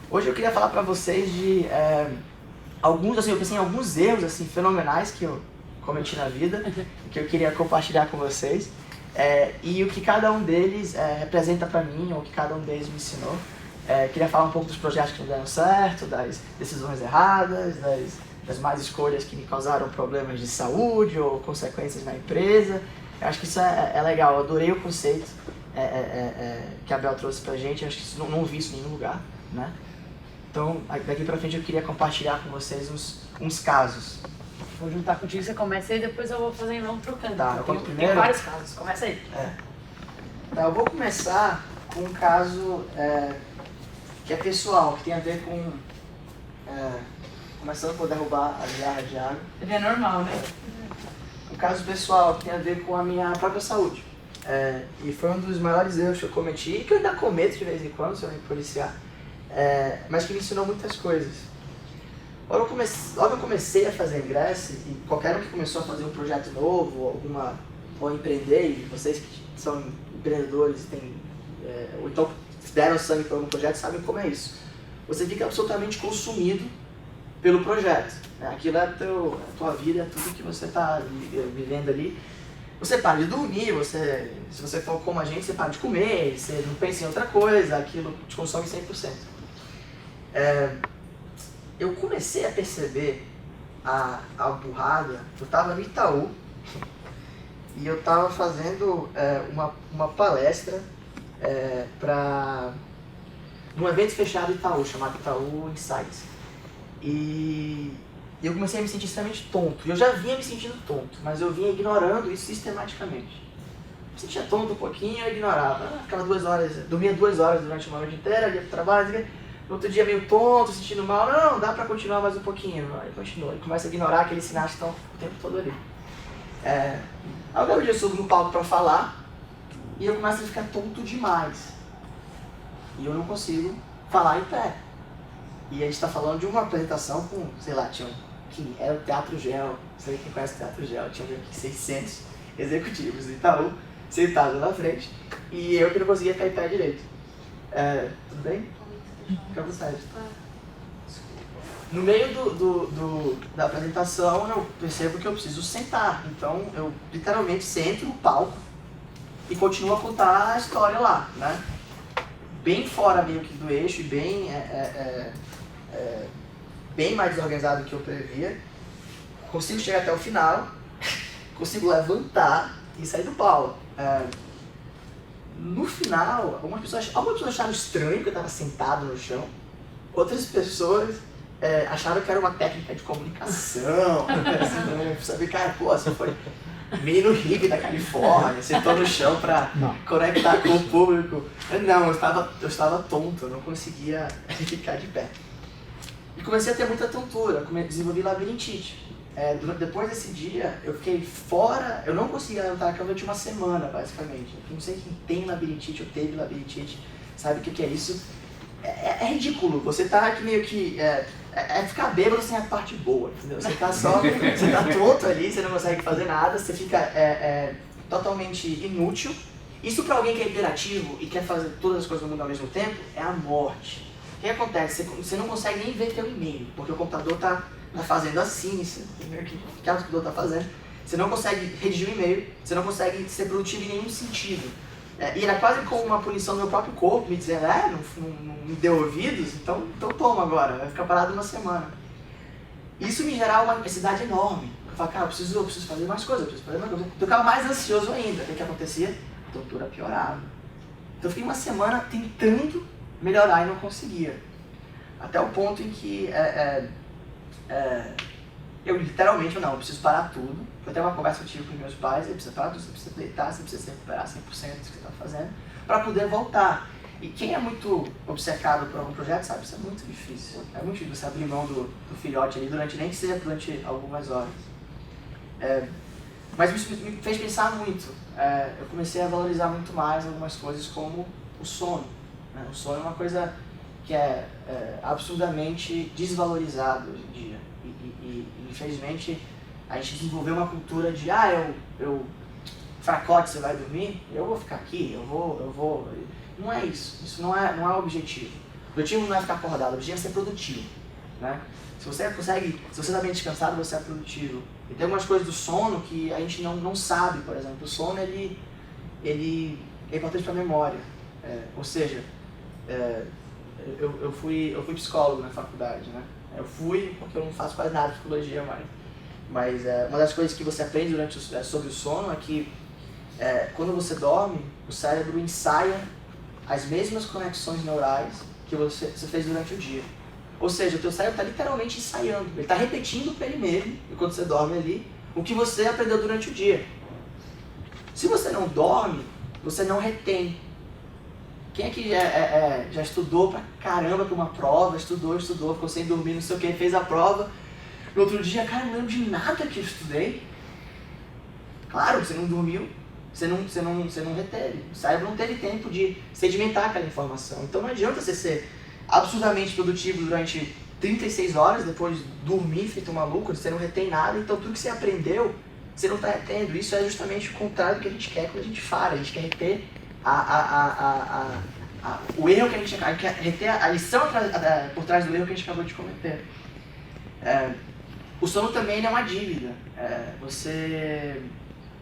Hoje eu queria falar para vocês de eu pensei em alguns erros assim, fenomenais que eu cometi na vida, que eu queria compartilhar com vocês, e o que cada um deles representa para mim, ou o que cada um deles me ensinou. Queria falar um pouco dos projetos que não deram certo, das decisões erradas, das más escolhas que me causaram problemas de saúde ou consequências na empresa. Eu acho que isso é legal, eu adorei o conceito que a Bel trouxe pra gente, eu acho que isso, não vi isso em nenhum lugar, né? Então, daqui pra frente eu queria compartilhar com vocês uns casos. Vou juntar contigo, você começa aí, depois eu vou fazendo um trocando. Tá, eu conto primeiro? Tem vários casos, começa aí. Tá, eu vou começar com um caso que é pessoal, que tem a ver com... começando por derrubar a jarra de água. Ele é normal, né? Um caso pessoal que tem a ver com a minha própria saúde. E foi um dos maiores erros que eu cometi, e que eu ainda cometo de vez em quando, se eu me policiar, mas que me ensinou muitas coisas. Logo eu comecei a fazer ingresso, e qualquer um que começou a fazer um projeto novo, ou empreender, e vocês que são empreendedores ou então deram sangue para algum projeto, sabem como é isso. Você fica absolutamente consumido pelo projeto. Aquilo é a tua vida, é tudo que você está vivendo ali. Você para de dormir, se você for como a gente, você para de comer, você não pensa em outra coisa, aquilo te consome 100%. Eu comecei a perceber a burrada, eu estava no Itaú e eu estava fazendo uma palestra num evento fechado Itaú, chamado Itaú Insights. E eu comecei a me sentir extremamente tonto. Eu já vinha me sentindo tonto, mas eu vinha ignorando isso sistematicamente. Me sentia tonto um pouquinho, eu ignorava. Ficava 2 horas, dormia 2 horas durante uma noite inteira, ia pro trabalho, no outro dia meio tonto, sentindo mal. Não, dá pra continuar mais um pouquinho. Aí continua, e começa a ignorar aqueles sinais que estão o tempo todo ali. Aí um dia eu subo no palco pra falar e eu começo a ficar tonto demais. E eu não consigo falar em pé. E a gente tá falando de uma apresentação com, sei lá, era o Teatro Gel, não sei quem conhece o Teatro Gel, tinha 600 executivos do Itaú sentados na frente, e eu que não conseguia ficar em pé direito. Tudo bem? Fica à vontade. No meio da apresentação eu percebo que eu preciso sentar, então eu literalmente sento no palco e continuo a contar a história lá, né? Bem fora meio que do eixo e bem mais desorganizado do que eu previa. Consigo chegar até o final, consigo levantar e sair do palco. No final, algumas pessoas acharam estranho que eu estava sentado no chão, outras pessoas acharam que era uma técnica de comunicação. Sabe, cara, você foi meio no hippie da Califórnia, sentou no chão para conectar com o público. Não, eu estava tonto, eu não conseguia ficar de pé. E comecei a ter muita tontura, desenvolvi labirintite. Depois desse dia, eu fiquei fora, eu não conseguia levantar a cama durante uma semana, basicamente. Eu não sei quem tem labirintite ou teve labirintite, sabe o que é isso. É ridículo, você tá aqui meio que... ficar bêbado sem a parte boa, entendeu? Você tá tonto ali, você não consegue fazer nada, você fica totalmente inútil. Isso pra alguém que é hiperativo e quer fazer todas as coisas do mundo ao mesmo tempo, é a morte. O que acontece? Você não consegue nem ver teu e-mail, porque o computador tá fazendo assim, que é o computador tá fazendo. Você não consegue redigir um e-mail, você não consegue ser produtivo em nenhum sentido. E era quase como uma punição do meu próprio corpo, me dizendo, não me deu ouvidos, então toma agora, vai ficar parado uma semana. Isso me gerava uma necessidade enorme. Eu falava, cara, eu preciso fazer mais coisas, Eu ficava mais ansioso ainda. O que acontecia? A tortura piorava. Então eu fiquei uma semana tentando melhorar e não conseguia. Até o ponto em que eu literalmente, eu preciso parar tudo. Foi até uma conversa que eu tive com meus pais, você precisa parar tudo, você precisa deitar, você precisa se recuperar 100% do que você está fazendo, para poder voltar. E quem é muito obcecado por algum projeto sabe, isso é muito difícil. É muito difícil você abrir mão do filhote ali, nem que seja durante algumas horas. Mas isso me fez pensar muito. Eu comecei a valorizar muito mais algumas coisas como o sono. O sono é uma coisa que é absurdamente desvalorizada hoje em dia. E infelizmente a gente desenvolveu uma cultura de fracote, você vai dormir, eu vou ficar aqui, eu vou. Não é isso, isso não é o objetivo. Produtivo não é ficar acordado, produtivo é ser produtivo, né? Se você está bem descansado, você é produtivo. E tem algumas coisas do sono que a gente não sabe, por exemplo. O sono, ele é importante para a memória. Ou seja, eu fui psicólogo na faculdade, né? Eu fui porque eu não faço quase nada de psicologia mais. Mas uma das coisas que você aprende sobre o sono é que quando você dorme, o cérebro ensaia as mesmas conexões neurais que você fez durante o dia. Ou seja, o teu cérebro está literalmente ensaiando, ele está repetindo para ele mesmo, enquanto você dorme ali, o que você aprendeu durante o dia. Se você não dorme, você não retém. Quem aqui já estudou pra caramba para uma prova, estudou, ficou sem dormir, não sei o que, fez a prova, no outro dia, cara, não lembro de nada que eu estudei. Claro, você não dormiu, você não reteve. O cérebro não teve tempo de sedimentar aquela informação. Então não adianta você ser absurdamente produtivo durante 36 horas, depois dormir feito um maluco, você não retém nada, então tudo que você aprendeu, você não está retendo. Isso é justamente o contrário do que a gente quer quando a gente fala. A gente quer reter o erro que a gente quer reter, a lição por trás do erro que a gente acabou de cometer. O sono também é uma dívida.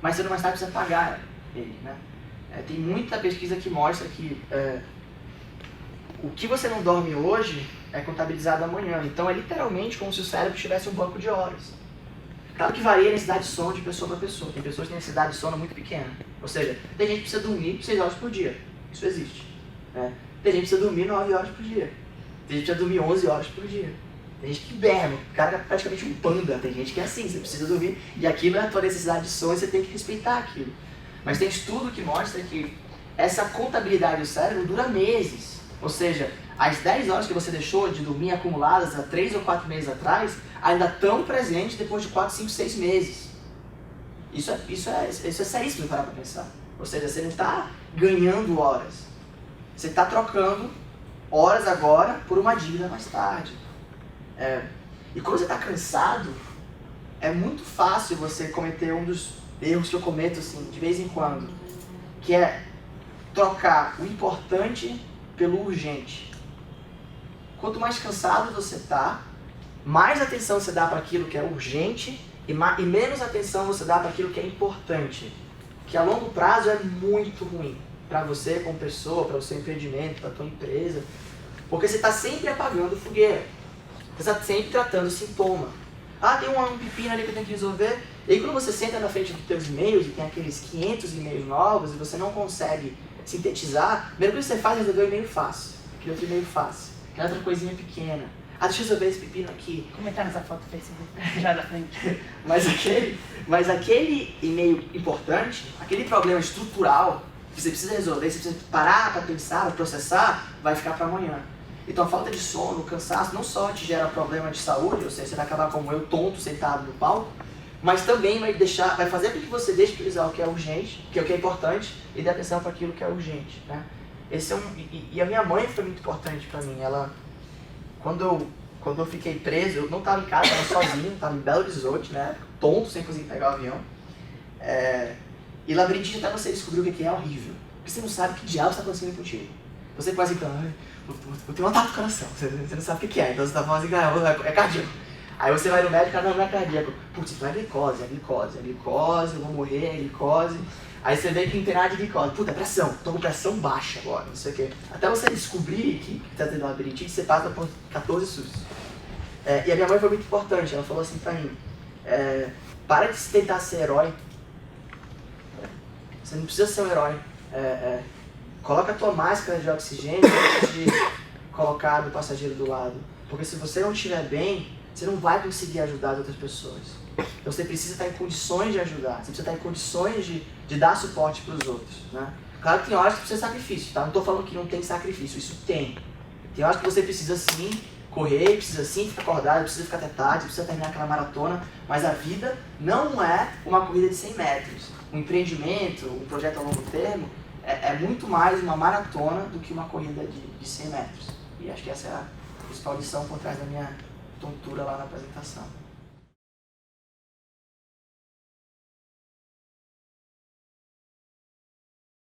Mais cedo ou mais tarde precisa pagar ele, né? Tem muita pesquisa que mostra que o que você não dorme hoje é contabilizado amanhã. Então é literalmente como se o cérebro tivesse um banco de horas. Claro que varia a necessidade de sono de pessoa para pessoa. Tem pessoas que têm necessidade de sono muito pequena. Ou seja, tem gente que precisa dormir 6 horas por dia. Isso existe. Né? Tem gente que precisa dormir 9 horas por dia. Tem gente que precisa dormir 11 horas por dia. Tem gente que berma. O cara é praticamente um panda. Tem gente que é assim, você precisa dormir. E aquilo é a tua necessidade de sono e você tem que respeitar aquilo. Mas tem estudo que mostra que essa contabilidade do cérebro dura meses. Ou seja, as 10 horas que você deixou de dormir acumuladas há 3 ou 4 meses atrás, ainda estão presentes depois de 4, 5, 6 meses. Isso é seríssimo parar para pensar. Ou seja, você não está ganhando horas. Você está trocando horas agora por uma dívida mais tarde. E quando você está cansado, é muito fácil você cometer um dos erros que eu cometo assim, de vez em quando, que é trocar o importante pelo urgente. Quanto mais cansado você está, mais atenção você dá para aquilo que é urgente e menos atenção você dá para aquilo que é importante, que a longo prazo é muito ruim para você como pessoa, para o seu empreendimento, para a tua empresa, porque você está sempre apagando fogueira, você está sempre tratando sintoma. Tem um pepino ali que eu tenho que resolver, e aí quando você senta na frente dos teus e-mails e tem aqueles 500 e-mails novos e você não consegue sintetizar, a primeira coisa que você faz é resolver o e-mail fácil, aquele outro e-mail fácil, aquela outra coisinha pequena. Deixa eu resolver esse pepino aqui. Comentar nessa foto do Facebook, já da frente. Mas aquele e-mail importante, aquele problema estrutural que você precisa resolver, você precisa parar para pensar, para processar, vai ficar para amanhã. Então a falta de sono, o cansaço, não só te gera problema de saúde, ou seja, você vai acabar como eu, tonto, sentado no palco, mas também vai fazer com que você deixe de priorizar o que é urgente, que é o que é importante, e dê atenção para aquilo que é urgente, né? E a minha mãe foi muito importante para mim. Ela, quando eu fiquei preso, eu não estava em casa, estava sozinho, estava em Belo Horizonte, né? Tonto, sem conseguir pegar o avião. E labirintite, até você descobrir o que é horrível, porque você não sabe que diabo está acontecendo contigo. Você quase então, eu tenho um ataque do coração, você não sabe o que é, então você está falando assim, é cardíaco. Aí você vai no médico, não é cardíaco. Putz, então é glicose, eu vou morrer, é glicose. Aí você vê que não tem nada de glicose. Puta, é pressão, tô com pressão baixa agora, não sei o quê. Até você descobrir que tá tendo labirintite, você passa por 14 sustos. E a minha mãe foi muito importante, ela falou assim pra mim, para de tentar ser herói. Você não precisa ser um herói. Coloca a tua máscara de oxigênio antes de colocar do passageiro do lado. Porque se você não estiver bem, você não vai conseguir ajudar as outras pessoas. Então você precisa estar em condições de ajudar, você precisa estar em condições de dar suporte para os outros, né? Claro que tem horas que precisa de sacrifício, tá? Não estou falando que não tem sacrifício, isso tem. Tem horas que você precisa sim correr, precisa sim ficar acordado, precisa ficar até tarde, precisa terminar aquela maratona, mas a vida não é uma corrida de 100 metros. Um empreendimento, um projeto a longo termo, é muito mais uma maratona do que uma corrida de 100 metros. E acho que essa é a principal lição por trás da minha tontura lá na apresentação.